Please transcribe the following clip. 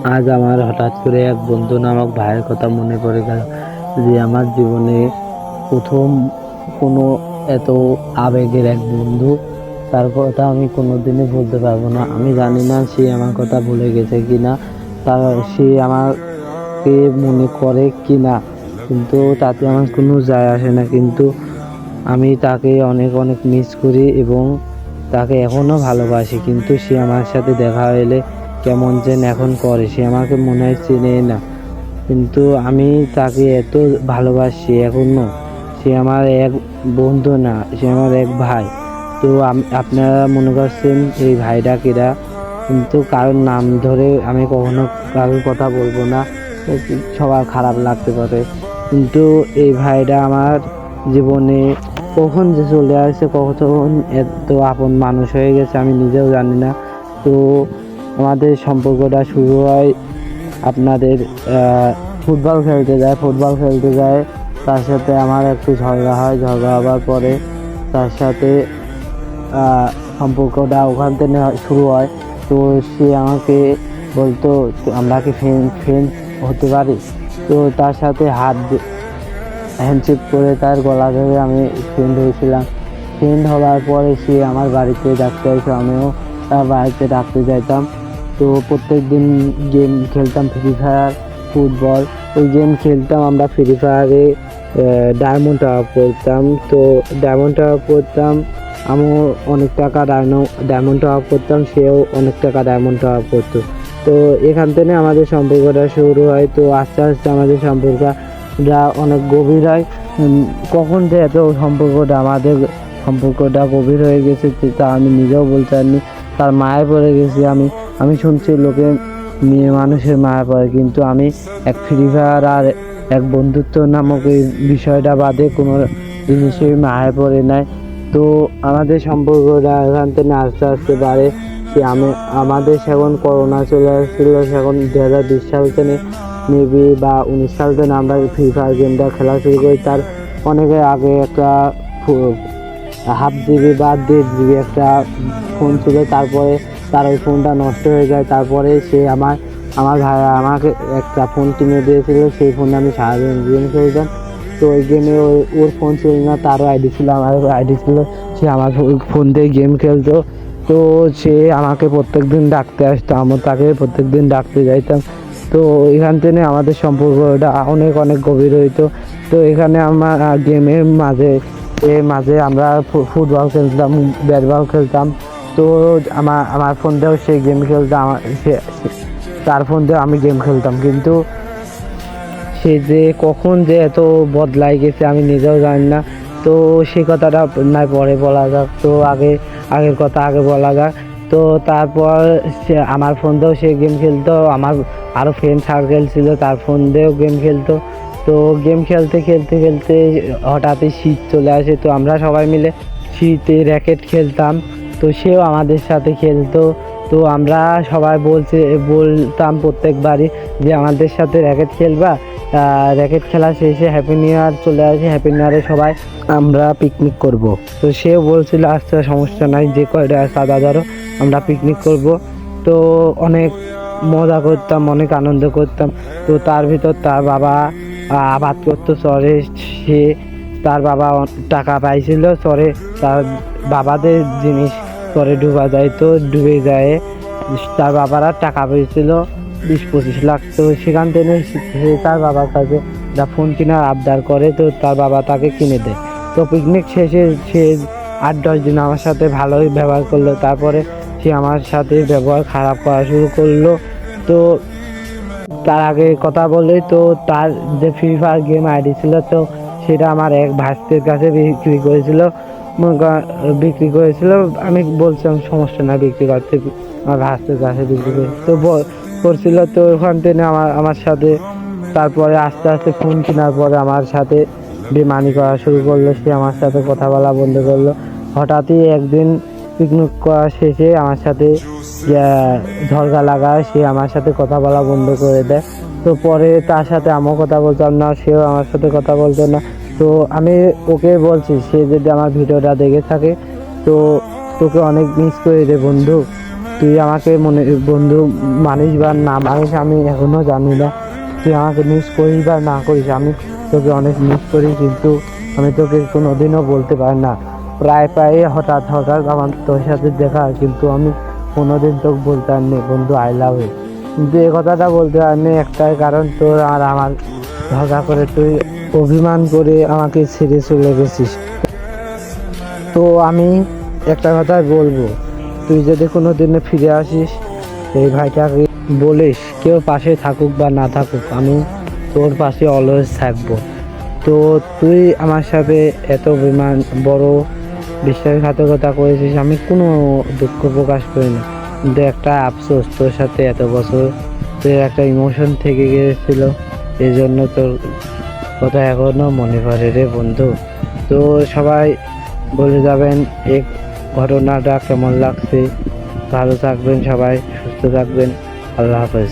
আজ আমার হঠাৎ করে এক বন্ধু নামক ভাইয়ের কথা মনে পড়ে গেল, যে আমার জীবনে প্রথম কোনো এত আবেগের এক বন্ধু। তার কথা আমি কোনোদিনই বলতে পারবো না। আমি জানি না সে আমার কথা ভুলে গেছে কিনা, তার সে আমাকে মনে করে কিনা, কিন্তু তাতে আমার কোনো যায় আসে না। কিন্তু আমি তাকে অনেক অনেক মিস করি এবং তাকে এখনও ভালোবাসি। কিন্তু সে আমার সাথে দেখা হলে কেমন যেন এখন করে, সে আমাকে মনে হয় চেনে না। কিন্তু আমি তাকে এত ভালোবাসি এখনো। সে আমার এক বন্ধু না, সে আমার এক ভাই। তো আপনারা মনে করছেন এই ভাইটা কেরা, কিন্তু কারোর নাম ধরে আমি কখনো কারোর কথা বলবো না, সবার খারাপ লাগতে পারে। কিন্তু এই ভাইটা আমার জীবনে কখন যে চলে আসছে, কখন এত আপন মানুষ হয়ে গেছে আমি নিজেও জানি না। তো আমাদের সম্পর্কটা শুরু হয় আপনাদের ফুটবল খেলতে যায়। তার সাথে আমার একটু ঝগড়া হয়, ঝগড়া হওয়ার পরে তার সাথে সম্পর্কটা ওখান থেকে শুরু হয়। তো সে আমাকে বলতো আমরা কি ফ্রেন্ড হতে পারি। তো তার সাথে হ্যান্ডশেক করে তার গলা ধরে আমি ফ্রেন্ড হয়েছিলাম। ফ্রেন্ড হওয়ার পরে সে আমার বাড়িতে ডাকতে আসে, আমিও তার বাড়িতে ডাকতে যাইতাম। তো প্রত্যেক দিন গেম খেলতাম, ফ্রি ফায়ার, ফুটবল। ওই গেম খেলতাম আমরা ফ্রি ফায়ারে, ডায়মন্ড টাওয়ার করতাম। তো ডায়মন্ড টাওয়ার করতাম, আমিও অনেক টাকা ডায়মন্ড টাওয়ার করতাম, সেও অনেক টাকা ডায়মন্ড টাওয়ার করতো। তো এখান থেকে আমাদের সম্পর্কটা শুরু হয়। তো আস্তে আস্তে আমাদের সম্পর্কটা অনেক গভীর হয়। কখন যে এত সম্পর্কটা গভীর হয়ে গেছে তা আমি নিজেও বলতে পারিনি। তার মায়ে পড়ে গেছি আমি। আমি শুনছি লোকে মেয়ে মানুষের মায়া পড়ে, কিন্তু আমি এক ফ্রি ফায়ার আর এক বন্ধুত্ব নামক এই বিষয়টা বাদে কোনো জিনিসের মায়া পড়ে নাই। তো আমাদের সম্পর্কটা এখান থেকে আস্তে আস্তে বাড়ে। আমাদের সেখন করোনা চলে আসছিল, সেখন 2020 সাল থেকে মেবি বা 19 সাল থেকে আমরা ফ্রি ফায়ার গেমটা খেলা শুরু করি। তার অনেকে আগে একটা হাফ জিবি বা 1.5 GB একটা ফোন ছিল, তারপরে তার ওই ফোনটা নষ্ট হয়ে যায়। তারপরে সে আমার ভাইয়া আমাকে একটা ফোন কিনে দিয়েছিল, সেই ফোনে আমি সারাদিন গেম খেলতাম। তো ওই গেমে ওর ফোন ছিল না, তারও আইডি ছিল, আমারও আইডি ছিল। সে আমার ফোন দিয়ে গেম খেলতো। তো সে আমাকে প্রত্যেক দিন ডাকতে আসতো, আমি তাকে প্রত্যেক দিন ডাকতে যাইতাম। তো এখান থেকে আমাদের সম্পর্কটা অনেক অনেক গভীর হইতো। তো এখানে আমার গেমের মাঝে আমরা ফুটবল খেলতাম, ব্যাট বল খেলতাম। তো আমার ফোন দিয়েও সে গেম খেলতাম, তার ফোন দিয়েও আমি গেম খেলতাম। কিন্তু সে যে কখন যে এত বদলাই গেছে আমি নিজেও জানি না। তো সেই কথাটা না পরে বলা যাক, তো আগের কথা আগে বলা যাক। তো তারপর সে আমার ফোন দিয়েও সে গেম খেলতো, আমার আরও ফ্রেন্ড সার্কেল ছিল, তার ফোন দিয়েও গেম খেলতো। তো গেম খেলতে খেলতে খেলতে হঠাৎই শীত চলে আসে। তো আমরা সবাই মিলে শীতে র্যাকেট খেলতাম। তো সেও আমাদের সাথে খেলতো। তো আমরা সবাই বলতাম প্রত্যেকবারই যে আমাদের সাথে র্যাকেট খেলবা। র্যাকেট খেলা শেষে হ্যাপি নিউ ইয়ার চলে আসে, হ্যাপি নিউ ইয়ারে সবাই আমরা পিকনিক করব। তো সেও বলছিল আচ্ছা সমস্যা নাই, যে কয়টা সাদা ধরো, আমরা পিকনিক করব। তো অনেক মজা করতাম, অনেক আনন্দ করতাম। তো তার ভিতর তার বাবা আবাদ করতো চরে। তার বাবা টাকা পাইছিল চরে, তার বাবাদের জিনিস চরে ডুবা যায়, তো ডুবে যায়। তার বাবারা টাকা পেয়েছিল 20-25 লাখ। তো সেখান থেকে সে তার বাবার কাছে ফোন কেনার আবদার করে, তো তার বাবা তাকে কিনে দেয়। তো পিকনিক শেষে সে 8-10 দিন আমার সাথে ভালোই ব্যবহার করলো, তারপরে সে আমার সাথে ব্যবহার খারাপ করা শুরু করলো। তো তার আগে কথা বলে, তো তার যে ফ্রি ফায়ার গেম আইডি ছিল, তো সেটা আমার এক ভাস্তের কাছে বিক্রি করেছিল। আমি বলছিলাম সমস্যা না, বিক্রি করতে, আমার ভাস্তের কাছে বিক্রি করে তো করছিল। তো ওখান থেকে আমার সাথে তারপরে আস্তে আস্তে ফোন কেনার পরে আমার সাথে বেমানি করা শুরু করলো, সে আমার সাথে কথা বলা বন্ধ করলো। হঠাৎই একদিন পিকনিক করা শেষে আমার সাথে ঝগড়া লাগায়, সে আমার সাথে কথা বলা বন্ধ করে দেয়। তো পরে তার সাথে আমিও কথা বলতাম না, সেও আমার সাথে কথা বলতো না। তো আমি ওকে বলছি, সে যদি আমার ভিডিওটা দেখে থাকে তো তোকে অনেক মিস করে রে বন্ধু। তুই আমাকে মনে বন্ধু মানিস বা না মানিস আমি এখনো জানি না। তুই আমাকে মিস করিস বা না করিস, আমি তোকে অনেক মিস করি, কিন্তু আমি তোকে কোনোদিনও বলতে পারি না। প্রায় প্রায় হঠাৎ হঠাৎ আমার তোর সাথে দেখা হয়, কিন্তু আমি কোনোদিন তোকে বলতে পারিনি বন্ধু আই লাভ ইউ। কিন্তু এই কথাটা বলতে পারিনি একটাই কারণ, তোর আর আমার ঝগড়া করে তুই অভিমান করে আমাকে ছেড়ে চলে গেছিস। তো আমি একটা কথাই বলবো, তুই যদি কোনো দিনে ফিরে আসিস এই ভাইটাকে বলিস কেউ পাশে থাকুক বা না থাকুক, আমি তোর পাশে অলওয়েজ থাকবো। তো তুই আমার সাথে এত অভিমান বড় বিশ্বাসঘাতকতা করেছিস, আমি কোনো দুঃখ প্রকাশ করি না, কিন্তু একটা আফসোস তোর সাথে এত বছর তোর একটা ইমোশন থেকে গিয়েছিল, এই জন্য তোর কথা এখনো মনে পড়ে রে বন্ধু। তো সবাই বলে যাবেন এই ঘটনাটা কেমন লাগছে। ভালো থাকবেন সবাই, সুস্থ থাকবেন, আল্লাহ হাফেজ।